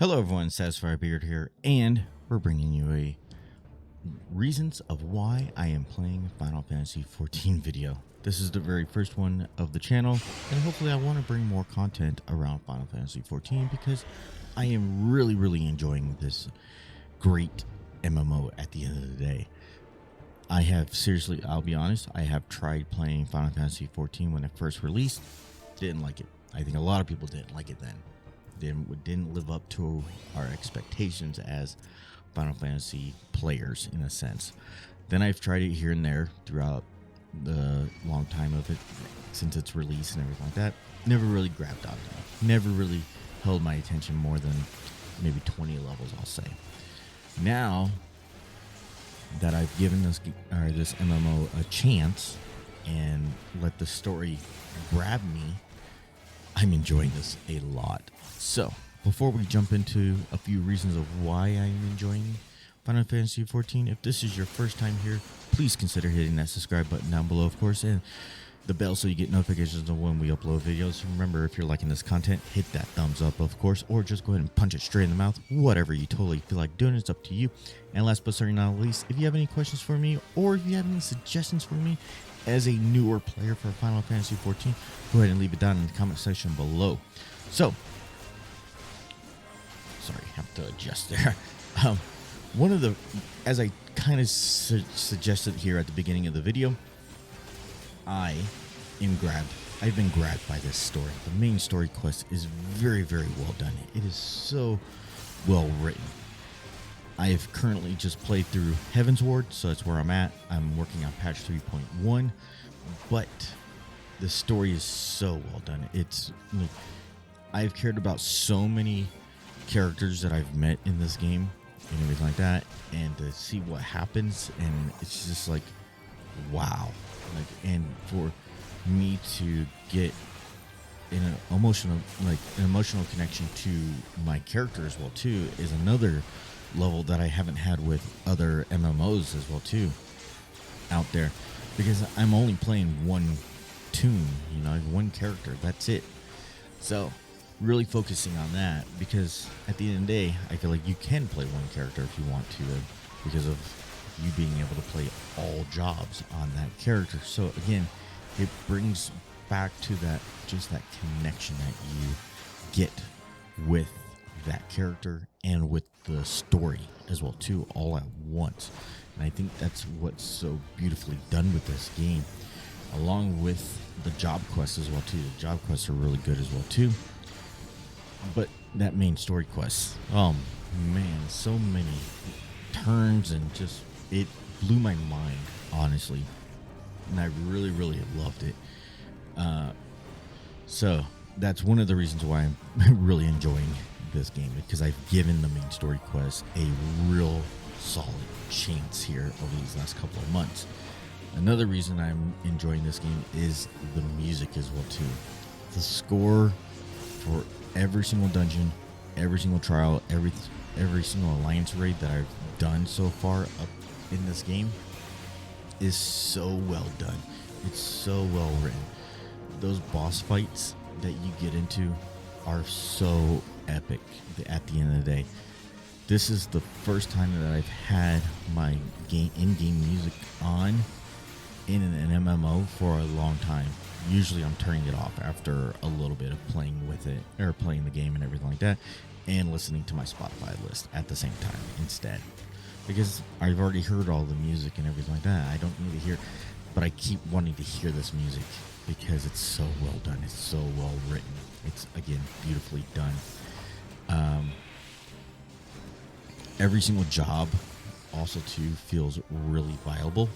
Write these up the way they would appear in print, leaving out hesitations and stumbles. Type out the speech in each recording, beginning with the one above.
Hello everyone, Satisfied Beard here, and we're bringing you a reasons of why I am playing Final Fantasy XIV video. This is the very first one of the channel, and hopefully I want to bring more content around Final Fantasy XIV because I am really enjoying this great MMO at the end of the day. I have seriously, I'll be honest, I have tried playing Final Fantasy XIV when it first released, didn't like it. I think a lot of people didn't like it then. Didn't live up to our expectations as Final Fantasy players in a sense. Then I've tried it here and there throughout the long time of it since its release and everything like that. Never really grabbed onto it. Never really held my attention more than maybe 20 levels, I'll say. Now that I've given this MMO a chance and let the story grab me, I'm enjoying this a lot. So, before we jump into a few reasons of why I'm enjoying Final Fantasy XIV, if this is your first time here, please consider hitting that subscribe button down below, of course, and the bell so you get notifications of when we upload videos. Remember, if you're liking this content, hit that thumbs up, of course, or just go ahead and punch it straight in the mouth. Whatever you totally feel like doing, it's up to you. And last but certainly not least, if you have any questions for me, or if you have any suggestions for me as a newer player for Final Fantasy XIV, go ahead and leave it down in the comment section below. So, sorry, I have to adjust there. One of the, as I kind of suggested here at the beginning of the video, I've been grabbed by this story. The main story quest is very well done. It is so well written. I have currently just played through Heavensward, so that's where I'm at. I'm working on patch 3.1, but the story is so well done. It's like, I've cared about so many characters that I've met in this game and everything like that, and to see what happens, and it's just like, wow. Like, and for me to get an emotional connection to my character as well too is another level that I haven't had with other MMOs as well too out there, because I'm only playing one tune, one character, that's it. So really focusing on that, because at the end of the day, I feel like you can play one character if you want to, because of you being able to play all jobs on that character. So again, it brings back to that, just that connection that you get with that character and with the story as well too, all at once. And I think that's what's so beautifully done with this game, along with the job quests as well too. The job quests are really good as well too. But that main story quest, oh man, so many turns, and just, it blew my mind, honestly. And I really loved it. So that's one of the reasons why I'm really enjoying this game, because I've given the main story quest a real solid chance here over these last couple of months. Another reason I'm enjoying this game is the music as well too. The score for every single dungeon, every single trial, every single alliance raid that I've done so far up in this game is so well done. It's so well written. Those boss fights that you get into are so epic at the end of the day. This is the first time that I've had my in-game music on in an MMO for a long time. Usually I'm turning it off after a little bit of playing with it, or playing the game and everything like that, and listening to my Spotify list at the same time instead, because I've already heard all the music and everything like that. I don't need to hear, but I keep wanting to hear this music because it's so well done. It's so well written. It's, again, beautifully done. Every single job also too feels really viable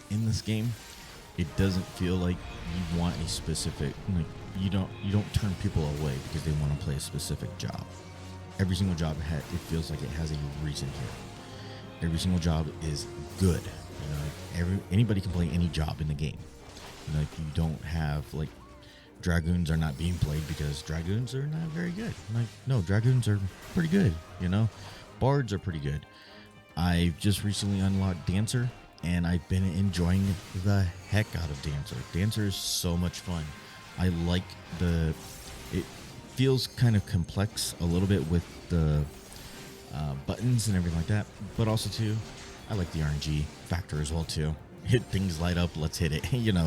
in this game. It doesn't feel like you want a specific, like, you don't turn people away because they want to play a specific job. Every single job it feels like it has a reason here. Every single job is good. Anybody can play any job in the game. Like, you don't have, like, Dragoons are not being played because Dragoons are not very good. Like, no, Dragoons are pretty good, Bards are pretty good. I've just recently unlocked Dancer, and I've been enjoying the heck out of Dancer. Dancer is so much fun. I like feels kind of complex a little bit with the buttons and everything like that, but also too, I like the RNG factor as well too. Hit things light up, let's hit it.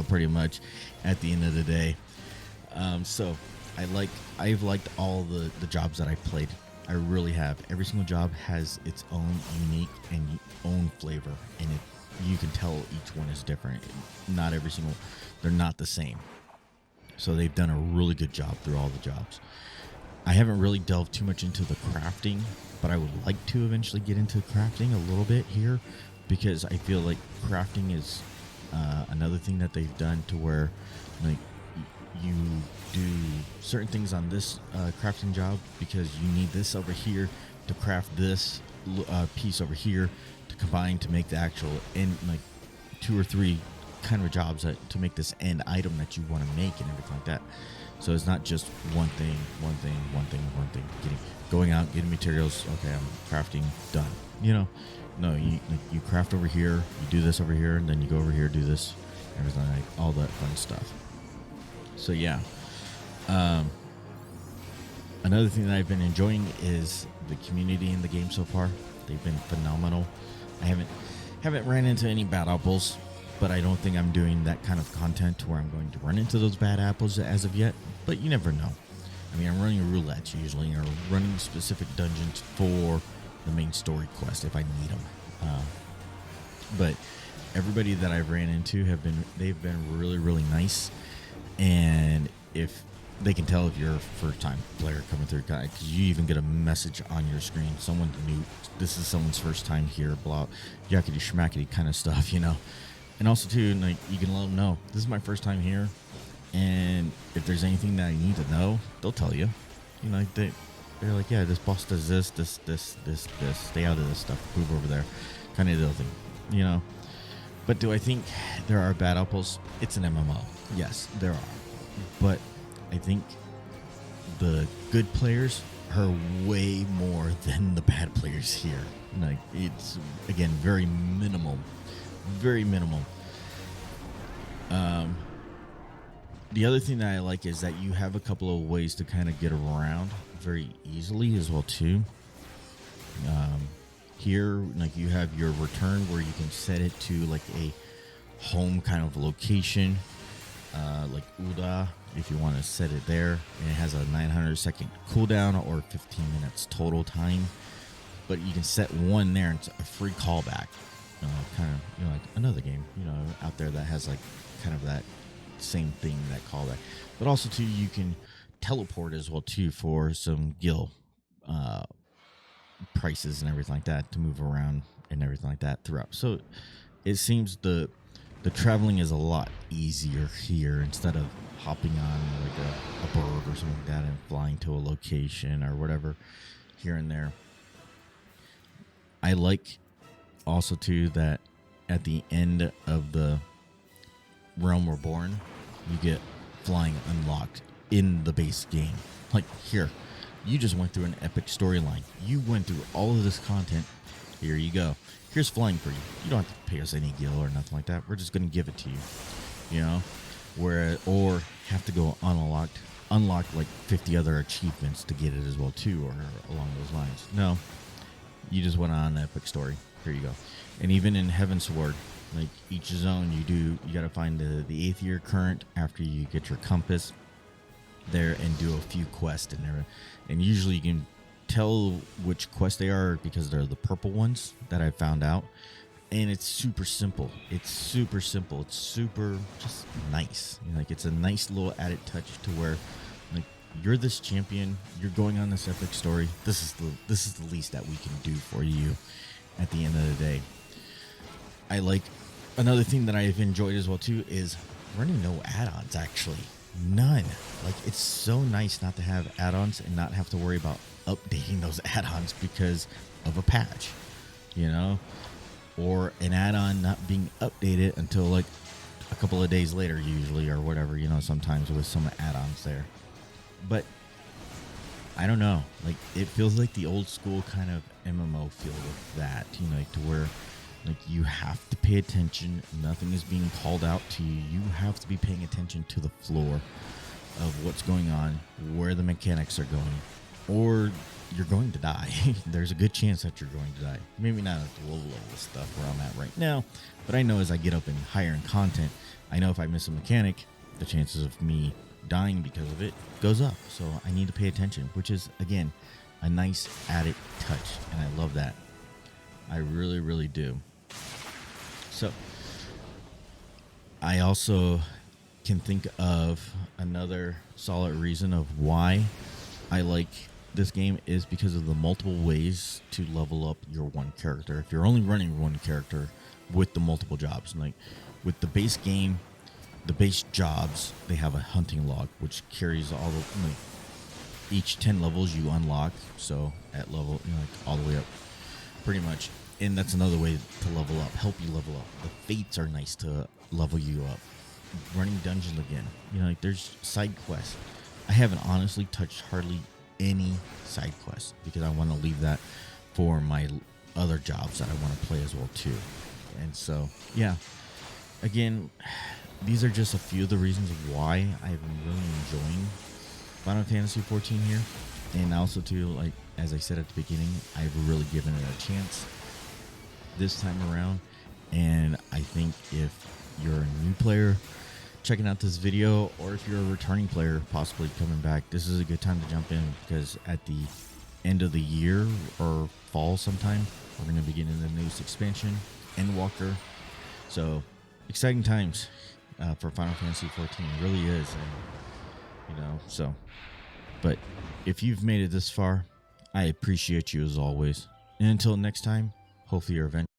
Pretty much at the end of the day. So I've liked all the jobs that I've played. I really have. Every single job has its own unique and own flavor, and you can tell each one is different. Not every single, they're not the same. So they've done a really good job through all the jobs. I haven't really delved too much into the crafting, but I would like to eventually get into crafting a little bit here, because I feel like crafting is another thing that they've done to where like you do certain things on this crafting job because you need this over here to craft this piece over here to combine to make the actual end, like 2 or 3 kind of jobs to make this end item that you want to make and everything like that. So it's not just one thing, going out, getting materials. Okay, I'm crafting, done. No, you craft over here, you do this over here, and then you go over here, do this, everything, like all that fun stuff. So yeah, another thing that I've been enjoying is the community in the game so far. They've been phenomenal. I haven't ran into any bad apples, but I don't think I'm doing that kind of content to where I'm going to run into those bad apples as of yet. But you never know. I mean, I'm running roulettes usually, or running specific dungeons for the main story quest if I need them. But everybody that I've ran into they've been really, really nice. And if they can tell if you're a first-time player coming through, because you even get a message on your screen, someone new, this is someone's first time here, blah, yakety schmackety kind of stuff, And also too, like, you can let them know, this is my first time here, and if there's anything that I need to know, they'll tell you. They're like, yeah, this boss does this, stay out of this stuff, move over there, kind of deal thing, But do I think there are bad apples? It's an MMO. Yes, there are. But I think the good players are way more than the bad players here. Like, it's, again, very minimal. Very minimal. The other thing that I like is that you have a couple of ways to kind of get around very easily as well too. Here, like, you have your return where you can set it to like a home kind of location, like Uda, if you want to set it there, and it has a 900-second cooldown or 15 minutes total time. But you can set one there, and it's a free callback. Kind of, like another game, out there that has like kind of that same thing, that callback. But also too, you can teleport as well too for some gil prices and everything like that to move around and everything like that throughout. So it seems the traveling is a lot easier here instead of hopping on like a bird or something like that and flying to a location or whatever here and there. I like also too that at the end of the Realm Reborn, you get flying unlocked in the base game. Like, here, you just went through an epic storyline. You went through all of this content. Here you go. Here's flying for you. You don't have to pay us any gil or nothing like that. We're just going to give it to you. Or have to go unlock like 50 other achievements to get it as well too, or along those lines. No, you just went on an epic story. Here you go. And even in Heavensward, like each zone you got to find the 8th year current after you get your compass there and do a few quests in there. And usually you can tell which quests they are because they're the purple ones that I found out. And it's super simple. It's super just nice. Like, it's a nice little added touch to where, like, you're this champion, you're going on this epic story. This is the least that we can do for you at the end of the day. I like another thing that I've enjoyed as well too is running no add-ons. Actually, none. Like, it's so nice not to have add-ons and not have to worry about updating those add-ons because of a patch, or an add-on not being updated until like a couple of days later usually, or whatever, sometimes with some add-ons there. But I don't know, like, it feels like the old school kind of MMO feel with that, like, to where, like, you have to pay attention. Nothing is being called out to you. You have to be paying attention to the floor. of what's going on, where the mechanics are going, or you're going to die. There's a good chance that you're going to die. Maybe not at the low level stuff where I'm at right now, but I know as I get up in higher in content, I know if I miss a mechanic, the chances of me dying because of it goes up. So I need to pay attention, which is, again, a nice added touch, and I love that. I really, really do. So I also can think of another solid reason of why I like this game is because of the multiple ways to level up your one character. If you're only running one character with the multiple jobs, like with the base game, the base jobs, they have a hunting log which carries all the each 10 levels you unlock. So at level, like all the way up, pretty much. And that's another way to level up, help you level up. The fates are nice to level you up. Running dungeons again, like there's side quests. I haven't honestly touched hardly any side quests because I want to leave that for my other jobs that I want to play as well too. And so, yeah, again, these are just a few of the reasons why I've been really enjoying Final Fantasy 14 here. And also too, like as I said at the beginning, I've really given it a chance this time around. And I think if you're a new player checking out this video, or if you're a returning player possibly coming back, this is a good time to jump in, because at the end of the year or fall sometime, we're going to begin in the newest expansion, Endwalker. So exciting times for Final Fantasy 14. It really is. And, so, but if you've made it this far, I appreciate you as always. And until next time, hopefully your event